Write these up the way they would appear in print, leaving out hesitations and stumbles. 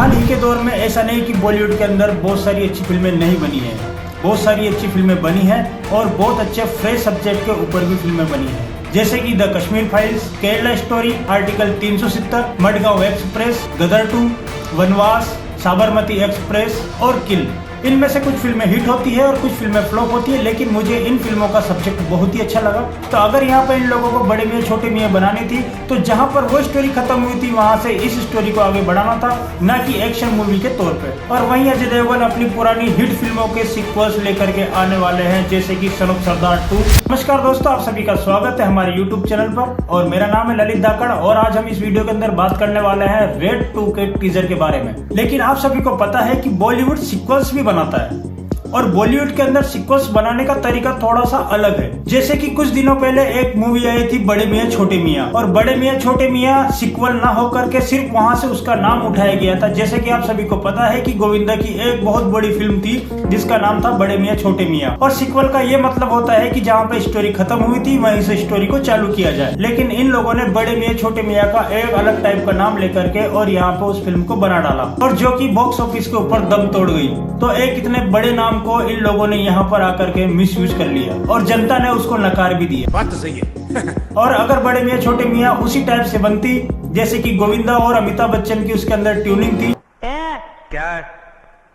हाल ही के दौर में ऐसा नहीं कि बॉलीवुड के अंदर बहुत सारी अच्छी फिल्में नहीं बनी हैं, बहुत सारी अच्छी फिल्में बनी हैं और बहुत अच्छे फ्रेश सब्जेक्ट के ऊपर भी फिल्में बनी हैं, जैसे कि the Kashmir files, Kerala story, article 370, Madgaon express, Gadar 2, Vanvaas, Sabarmati express और किल। इनमें से कुछ फिल्में हिट होती है और कुछ फिल्में फ्लॉप होती है, लेकिन मुझे इन फिल्मों का सब्जेक्ट बहुत ही अच्छा लगा। तो अगर यहाँ पर इन लोगों को बड़े मियां छोटे मियां बनानी थी तो जहाँ पर वो स्टोरी खत्म हुई थी वहाँ से इस स्टोरी को आगे बढ़ाना था, न कि एक्शन मूवी के तौर पे। और वहीं अजय देवगन अपनी पुरानी हिट फिल्मों के सीक्वल्स लेकर के आने वाले हैं, जैसे कि सन ऑफ सरदार 2। नमस्कार दोस्तों, आप सभी का स्वागत है हमारे यूट्यूब चैनल पर और मेरा नाम है ललित धाकड़ और आज हम इस वीडियो के अंदर बात करने वाले हैं रेड 2 के टीजर के बारे में। लेकिन आप सभी को पता है कि बॉलीवुड सीक्वल्स भी बनाता है और बॉलीवुड के अंदर सीक्वल्स बनाने का तरीका थोड़ा सा अलग है। जैसे कि कुछ दिनों पहले एक मूवी आई थी बड़े मियां छोटे मियां, और बड़े मियां छोटे मियां सीक्वल ना होकर के सिर्फ वहां से उसका नाम उठाया गया था। जैसे कि आप सभी को पता है कि गोविंदा की एक बहुत बड़ी फिल्म थी जिसका नाम था बड़े मियां छोटे मियां, और सीक्वल का ये मतलब होता है कि जहाँ पे स्टोरी खत्म हुई थी वहीं से स्टोरी को चालू किया जाए। लेकिन इन लोगों ने बड़े मियां छोटे मियां का एक अलग टाइप का नाम लेकर के और यहाँ पे उस फिल्म को बना डाला, और जो की बॉक्स ऑफिस के ऊपर दम तोड़ गई। तो एक इतने बड़े नाम को इन लोगों ने यहाँ पर आकर के मिसयूज कर लिया और जनता ने उसको नकार भी दिया। बात तो सही है। और अगर बड़े मियां छोटे मियां उसी टाइप से बनती जैसे कि गोविंदा और अमिताभ बच्चन की उसके अंदर ट्यूनिंग थी। क्या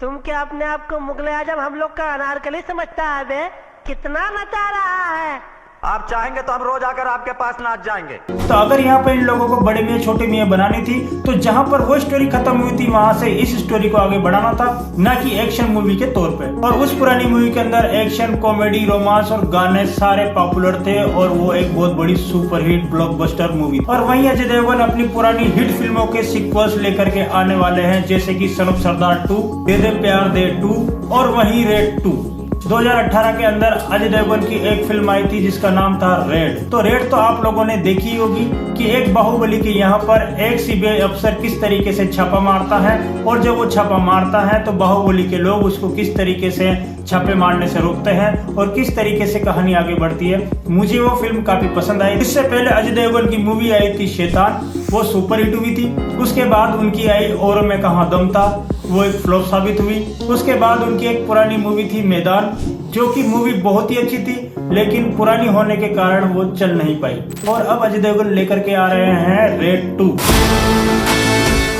तुम क्या अपने आप को मुगले आजम हम लोग का अनारकली समझता है बे? कितना नचा रहा है। आप चाहेंगे तो हम रोज आकर आपके पास नाच जाएंगे। तो अगर यहाँ पर इन लोगों को बड़े मियां छोटे मियां बनानी थी तो जहाँ पर वो स्टोरी खत्म हुई थी वहाँ से इस स्टोरी को आगे बढ़ाना था, न कि एक्शन मूवी के तौर पे। और उस पुरानी मूवी के अंदर एक्शन, कॉमेडी, रोमांस और गाने सारे पॉपुलर थे और वो एक बहुत बड़ी सुपरहिट ब्लॉकबस्टर मूवी। और वहीं अजय देवगन अपनी पुरानी हिट फिल्मों के सीक्वल्स लेकर के आने वाले हैं, जैसे कि सन ऑफ सरदार 2, दे दे प्यार दे 2 और वहीं रेड 2। 2018 के अंदर अजय देवगन की एक फिल्म आई थी जिसका नाम था रेड। तो रेड तो आप लोगों ने देखी होगी कि एक बाहुबली के यहाँ पर एक सीबीआई अफसर किस तरीके से छापा मारता है, और जब वो छापा मारता है तो बाहुबली के लोग उसको किस तरीके से छापे मारने से रोकते हैं और किस तरीके से कहानी आगे बढ़ती है। मुझे वो फिल्म काफी पसंद आई। इससे पहले अजय देवगन की मूवी आई थी शैतान, वो सुपर हिट हुई थी। उसके बाद उनकी आई और में कहाँ दम था, वो एक फ्लॉप साबित हुई। उसके बाद उनकी एक पुरानी मूवी थी मैदान, जो कि मूवी बहुत ही अच्छी थी, लेकिन पुरानी होने के कारण वो चल नहीं पाई। और अब अजय देवगन लेकर के आ रहे हैं रेड 2।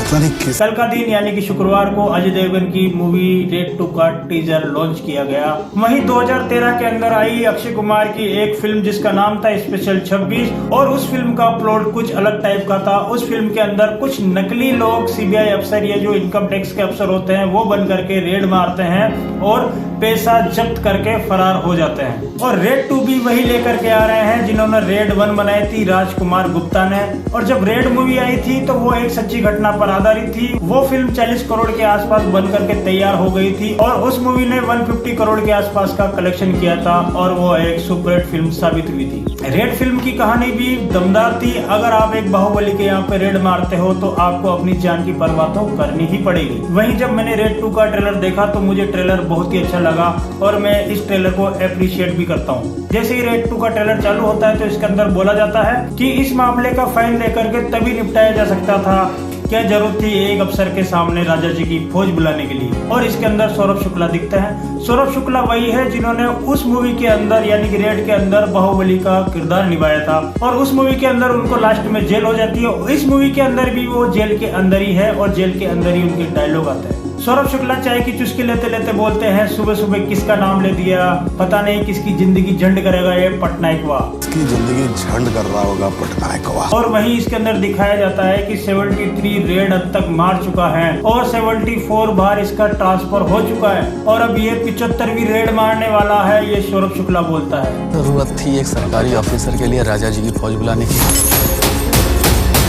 कल का दिन यानी कि शुक्रवार को अजय देवगन की मूवी रेड 2 का टीजर लॉन्च किया गया। वहीं 2013 के अंदर आई अक्षय कुमार की एक फिल्म जिसका नाम था स्पेशल 26, और उस फिल्म का प्लॉट कुछ अलग टाइप का था। उस फिल्म के अंदर कुछ नकली लोग सीबीआई अफसर या जो इनकम टैक्स के अफसर होते हैं वो बन करके रेड मारते हैं और पैसा जब्त करके फरार हो जाते हैं। और रेड 2 भी वही लेकर के आ रहे हैं जिन्होंने रेड 1 बनाई थी राजकुमार गुप्ता ने। और जब रेड मूवी आई थी तो वो एक सच्ची घटना पर आधारित थी। वो फिल्म 40 करोड़ के आसपास बन करके तैयार हो गई थी और उस मूवी ने 150 करोड़ के आसपास का कलेक्शन किया था और वो एक सुपरहिट फिल्म साबित हुई थी। रेड फिल्म की कहानी भी दमदार थी। अगर आप एक बाहुबली के यहाँ पे रेड मारते हो तो आपको अपनी जान की परवाह तो करनी ही पड़ेगी। वहीं जब मैंने रेड 2 का ट्रेलर देखा तो मुझे ट्रेलर बहुत ही अच्छा लगा और मैं इस ट्रेलर को अप्रिशिएट भी करता हूँ। जैसे ही रेड 2 का ट्रेलर चालू होता है तो इसके अंदर बोला जाता है कि इस मामले का फाइल लेकर के तभी निपटाया जा सकता था, क्या जरूरत थी एक अफसर के सामने राजा जी की फौज बुलाने के लिए। और इसके अंदर सौरभ शुक्ला दिखता है। सौरभ शुक्ला वही है जिन्होंने उस मूवी के अंदर यानी कि रेड के अंदर बाहुबली का किरदार निभाया था, और उस मूवी के अंदर उनको लास्ट में जेल हो जाती है। इस मूवी के अंदर भी वो जेल के अंदर ही है और जेल के अंदर ही उनके डायलॉग आता है। सौरभ शुक्ला चाय की चुस्की लेते लेते बोलते हैं, सुबह सुबह किसका नाम ले दिया, पता नहीं किसकी जिंदगी झंड करेगा ये पटनायक वाह, इसकी जिंदगी झंड कर रहा होगा पटनायक वाह। और वहीं इसके अंदर दिखाया जाता है कि 73 रेड अब तक मार चुका है और 74 बार इसका ट्रांसफर हो चुका है और अब ये 75वीं रेड मारने वाला है, ये सौरभ शुक्ला बोलता है। जरूरत थी एक सरकारी ऑफिसर के लिए राजा जी की फौज बुलाने की,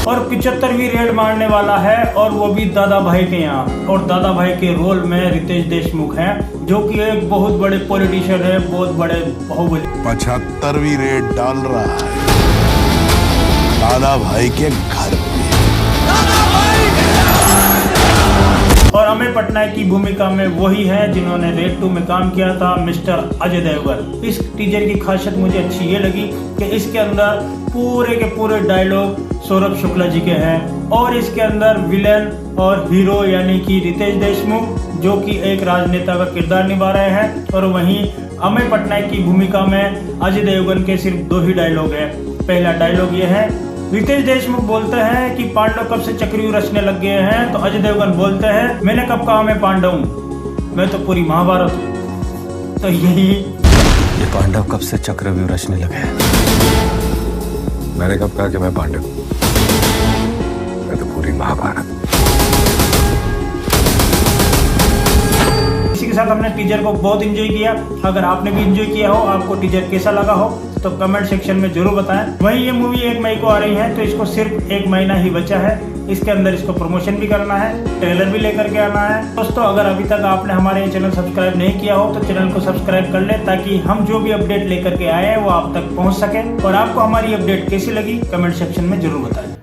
और 75वीं रेड मारने वाला है और वो भी दादा भाई के यहाँ। और दादा भाई के रोल में रितेश देशमुख हैं, जो कि एक बहुत बड़े पॉलिटिशियन है, बहुत बड़े बाहुबली। 75वीं रेड डाल रहा है दादा भाई के घर पे। और हमें पटनायक की भूमिका में वही है जिन्होंने रेड 2 में काम किया था, मिस्टर अजय देवगन। इस टीजर की खासियत मुझे अच्छी ये लगी कि इसके अंदर पूरे के पूरे डायलॉग सौरभ शुक्ला जी के हैं और इसके अंदर विलेन और हीरो यानी कि रितेश देशमुख जो कि एक राजनेता का किरदार निभा रहे हैं, और वहीं अमेय पटनायक की भूमिका में अजय देवगन के सिर्फ 2 ही डायलॉग है। पहला डायलॉग ये है, रितेश देशमुख बोलते हैं कि पांडव कब से चक्रव्यूह रचने लग गए हैं, तो अजय देवगन बोलते हैं मैंने कब कहा मैं पांडव हूँ, मैं तो पूरी महाभारत हूँ। तो यही ये पांडव कब से चक्रव्यूह रचने लगे हैं? मैंने कब कहा कि मैं पांडव हूं? मैं तो पूरी महाभारत। इसी के साथ हमने टीजर को बहुत एंजॉय किया। अगर आपने भी एंजॉय किया हो, आपको टीजर कैसा लगा हो तो कमेंट सेक्शन में जरूर बताएं। वहीं ये मूवी 1 मई को आ रही है, तो इसको सिर्फ 1 महीना ही बचा है। इसके अंदर इसको प्रमोशन भी करना है, ट्रेलर भी लेकर के आना है। दोस्तों, अगर अभी तक आपने हमारे चैनल सब्सक्राइब नहीं किया हो तो चैनल को सब्सक्राइब कर ले, ताकि हम जो भी अपडेट लेकर के आए हैं वो आप तक पहुंच सके। और आपको हमारी अपडेट कैसी लगी कमेंट सेक्शन में जरूर बताएं।